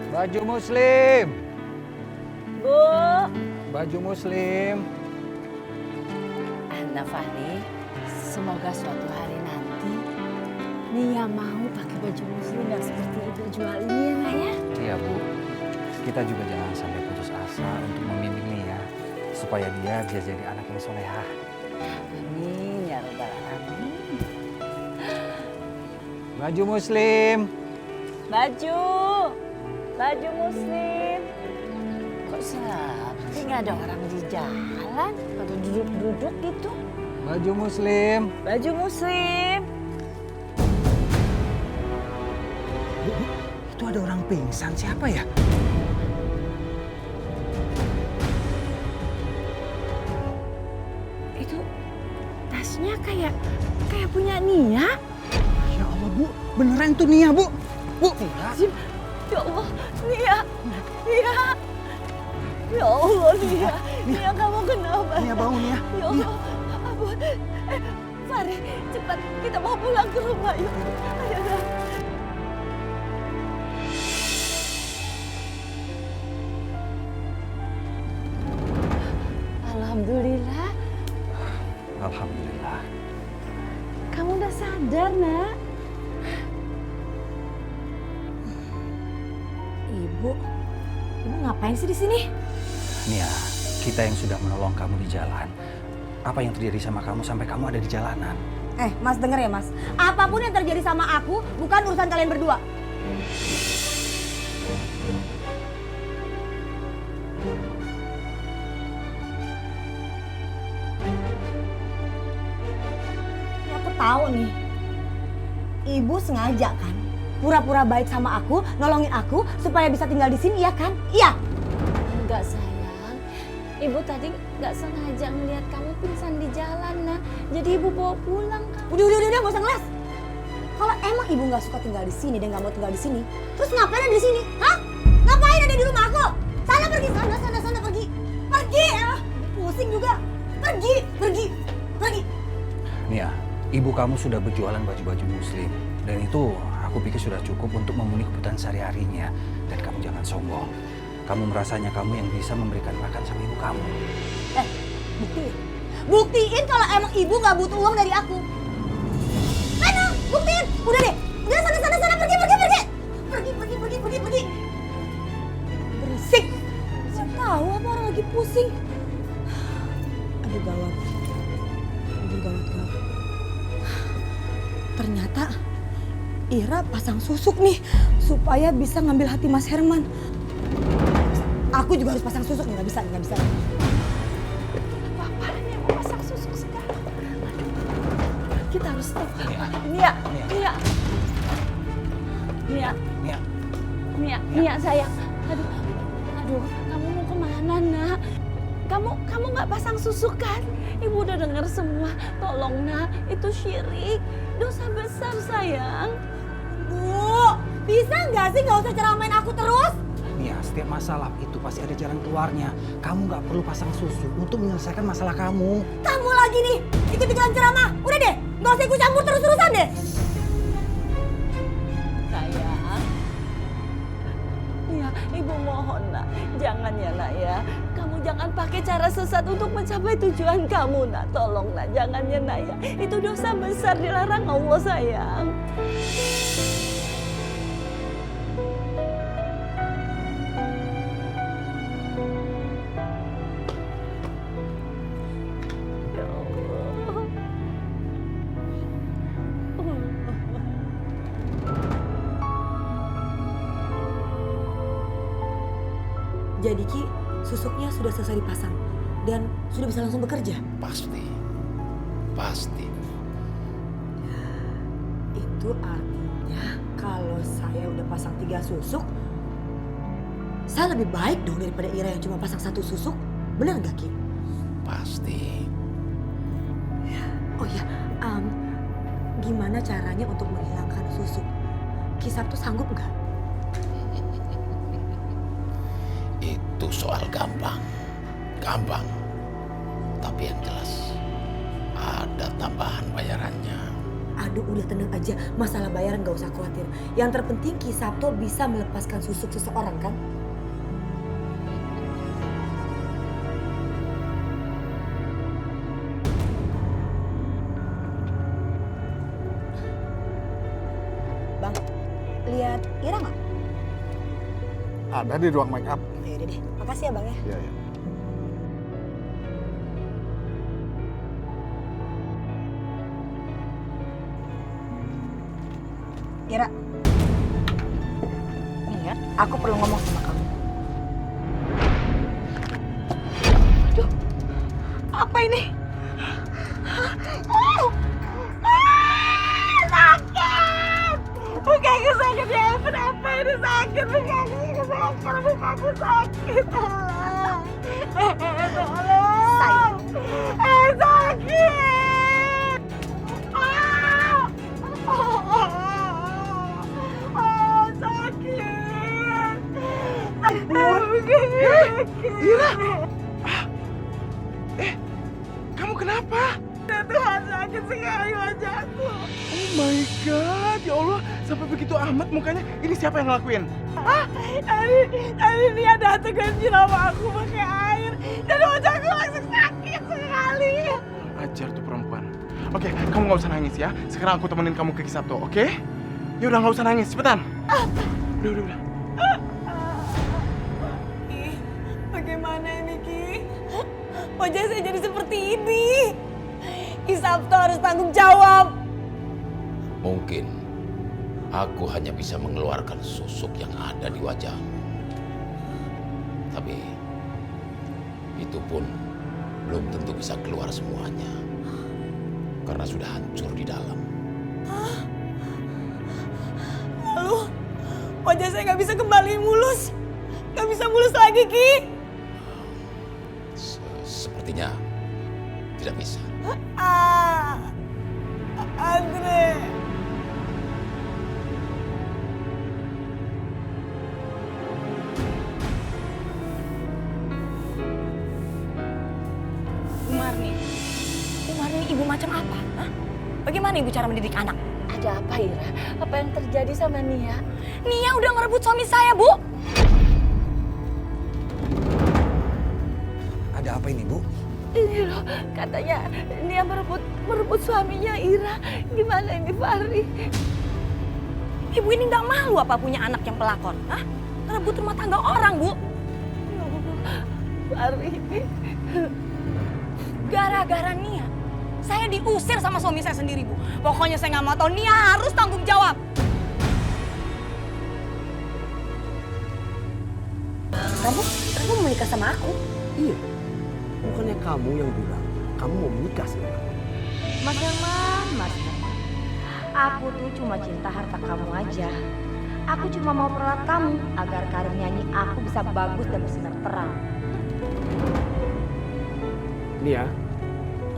Baju muslim. Bu. Baju muslim. Anda Fahri, semoga suatu hari nanti Nia mau pakai baju muslim yang seperti ibu jual ini ya Nak ya? Iya Bu, kita juga jangan sampai putus asa untuk membimbing Nia supaya dia bisa jadi anak yang solehah. Amin ya rabbal alamin. Baju muslim. Baju muslim. Kok sepi nggak ada orang di jalan? Pada duduk-duduk gitu. Baju muslim. Baju muslim. Bu, itu ada orang pingsan, siapa ya? Itu tasnya kayak punya Nia. Ya Allah Bu, beneran itu Nia Bu. Bu. Azim, ya Allah, Nia. Ya Allah, Nia kamu kenapa? Nia bangun ya. Ya Allah, ampun. Fahri, cepat kita mau pulang ke rumah yuk. Ayo, dah. Alhamdulillah, Alhamdulillah. kamu udah sadar, Nak. Ibu ngapain sih di sini? Nia, kita yang sudah menolong kamu di jalan. Apa yang terjadi sama kamu sampai kamu ada di jalanan? Mas denger ya Mas, apapun yang terjadi sama aku bukan urusan kalian berdua. Ya, aku tahu nih, Ibu sengaja kan pura-pura baik sama aku, nolongin aku supaya bisa tinggal di sini, ya kan? Iya. Enggak sayang, ibu tadi nggak sengaja ngelihat kamu pingsan di jalan, Nak. Jadi ibu bawa pulang kamu. Udah, gak usah ngeles. Kalau emang Ibu nggak suka tinggal di sini dan nggak mau tinggal di sini, terus ngapain ada di sini? Hah? Ngapain ada di rumah aku? Sana pergi, sana pergi. Pergi! Pusing juga. Pergi. Nia, ibu kamu sudah berjualan baju-baju muslim. Dan itu aku pikir sudah cukup untuk memenuhi kebutuhan sehari-harinya. Dan kamu jangan sombong. Kamu merasanya kamu yang bisa memberikan makan sama ibu kamu. Buktiin kalau emang Ibu nggak butuh uang dari aku. Mana? Buktiin. Udah deh. Udah sana pergi. Pergi. Berisik. Saya tahu apa orang lagi pusing. Aduh gawat. Ternyata Ira pasang susuk nih supaya bisa ngambil hati Mas Herman. Aku juga harus pasang susuk, nggak bisa. Apaan yang mau masak susuk sekarang? Kita harus stop. Nia sayang. Aduh, kamu mau kemana, Nak? Kamu nggak pasang susuk kan? Ibu udah dengar semua. Tolong, Nak, itu syirik. Dosa besar, sayang. Bu, bisa nggak sih nggak usah ceramain aku terus? Nia, setiap masalah itu pasti ada jalan keluarnya. Kamu nggak perlu pasang susu untuk menyelesaikan masalah kamu. Kamu lagi nih ikut-ikutan ceramah. Udah deh, nggak usah ikut campur terus-terusan deh. Sayang. Ya, ibu mohon, Nak. Jangan ya, Nak ya. Kamu jangan pakai cara sesat untuk mencapai tujuan kamu, Nak. Tolong, Nak. Jangan ya, Nak ya. Itu dosa besar dilarang Allah, sayang. Ya Allah. Jadi Ki, susuknya sudah selesai dipasang dan sudah bisa langsung bekerja. Pasti. Itu artinya kalau saya udah pasang 3 susuk, saya lebih baik dong daripada Ira yang cuma pasang 1 susuk. Benar nggak Ki? Pasti. Oh iya, gimana caranya untuk menghilangkan susuk? Ki Sabtu sanggup nggak? Itu soal gampang. Tapi yang jelas ada tambahan bayarannya. Aduh udah tenang aja, masalah bayaran gak usah khawatir. Yang terpenting Ki Sabto bisa melepaskan susuk seseorang kan? Bang, lihat Ira nggak? Ada di ruang make up. Ya udah deh, makasih ya Bang ya. Iya, iya. Ira, nih ya, aku perlu ngomong sama kamu. Aduh, apa ini? Sakit! Bukaku sakit ya, kenapa ini sakit? Bukaku sakit. Sayang. Sakit! Ira! Kamu kenapa? Tuhan sakit sekali wajahku. Oh my God, ya Allah, sampai begitu amat mukanya. Ini siapa yang ngelakuin? Tadi dia datang dan nyiram aku pakai air. Dan wajahku langsung sakit sekali. Ajar tuh perempuan. Oke, kamu nggak usah nangis ya. Sekarang aku temenin kamu ke Ki Sabto, oke? Ya udah nggak usah nangis, cepetan. Udah. Bagaimana ini Ki? Wajah saya jadi seperti ini. Ki Sabto harus tanggung jawab. Mungkin aku hanya bisa mengeluarkan susuk yang ada di wajahmu. Tapi itu pun belum tentu bisa keluar semuanya. Karena sudah hancur di dalam. Lalu wajah saya nggak bisa kembali mulus. Nggak bisa mulus lagi Ki. Sepertinya tidak bisa. Andre. Umarni ibu macam apa? Hah? Bagaimana ibu cara mendidik anak? Ada apa Ira? Apa yang terjadi sama Nia? Nia udah ngerebut suami saya, Bu. Ada apa ini, Bu? Ini loh, katanya Nia merebut suaminya Ira. Gimana ini Fahri? Ibu ini nggak malu apa punya anak yang pelakor? Hah? Ngerebut rumah tangga orang, Bu. Fahri. Gara-gara Nia, saya diusir sama suami saya sendiri, Bu. Pokoknya saya nggak mau tahu, Nia harus tanggung jawab. Kamu mau menikah sama aku? Iya, bukannya kamu yang bilang kamu mau menikah sama aku? Mas Herman. Aku tuh cuma cinta harta kamu aja. Aku cuma mau perawat kamu agar karir nyanyi aku bisa bagus dan bersinar terang. Nia,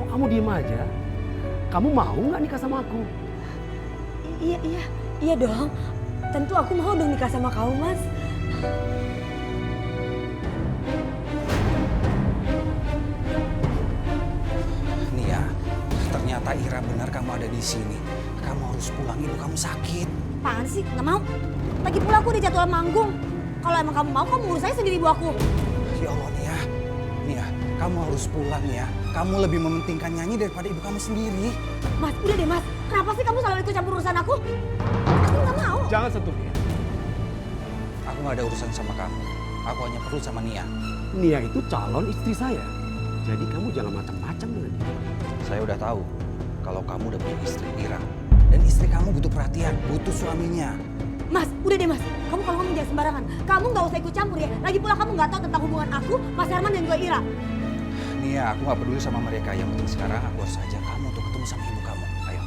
kok kamu diem aja? Kamu mau nggak nikah sama aku? Iya dong. Tentu aku mau dong nikah sama kamu, Mas. Nia, ternyata Ira benar kamu ada di sini. Kamu harus pulang, ibu kamu sakit. Apaan sih? Nggak mau. Lagi pula aku udah jadwal manggung. Kalau emang kamu mau, kamu urus aja sendiri ibu aku. Ya Allah, Nia. Nia, kamu harus pulang ya. Kamu lebih mementingkan nyanyi daripada ibu kamu sendiri. Mas, udah deh Mas. Kenapa sih kamu selalu ikut campur urusan aku? Aku nggak mau. Jangan sentuh Nia. Aku gak ada urusan sama kamu. Aku hanya perlu sama Nia. Nia itu calon istri saya. Jadi kamu jangan macam-macam dengan dia. Saya udah tahu kalau kamu udah punya istri Ira. Dan istri kamu butuh perhatian, butuh suaminya. Mas, udah deh Mas. Kamu kalau ngomong jangan sembarangan. Kamu nggak usah ikut campur ya. Lagi pula kamu nggak tahu tentang hubungan aku, Mas Herman dan juga Ira. Nia, aku gak peduli sama mereka. Yang penting sekarang aku harus ajak kamu untuk ketemu sama ibu kamu. Ayo.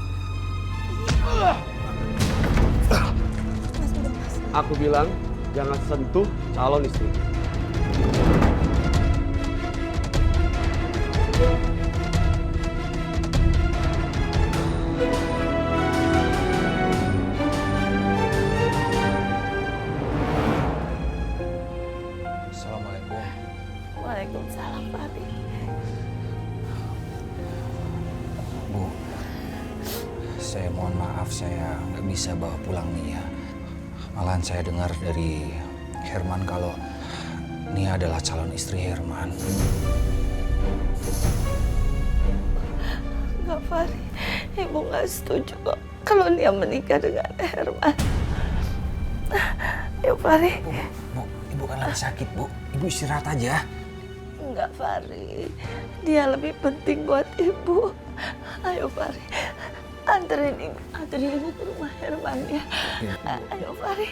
Mas, udah Mas. Aku bilang jangan sentuh calon istri. Assalamualaikum. Waalaikumsalam, Fahri. Bu, saya mohon maaf saya nggak bisa bawa pulang Nia. Malahan saya dengar dari Herman kalau Nia adalah calon istri Herman. Enggak, Fari. Ibu nggak setuju kok kalau Nia menikah dengan Herman. Ayo, Fari. Bu, ibu kan lagi sakit, Bu. Ibu istirahat aja. Enggak, Fari. Dia lebih penting buat ibu. Ayo, Fari. Anterin ibu ke rumah Herman ya. Ayo, Fari.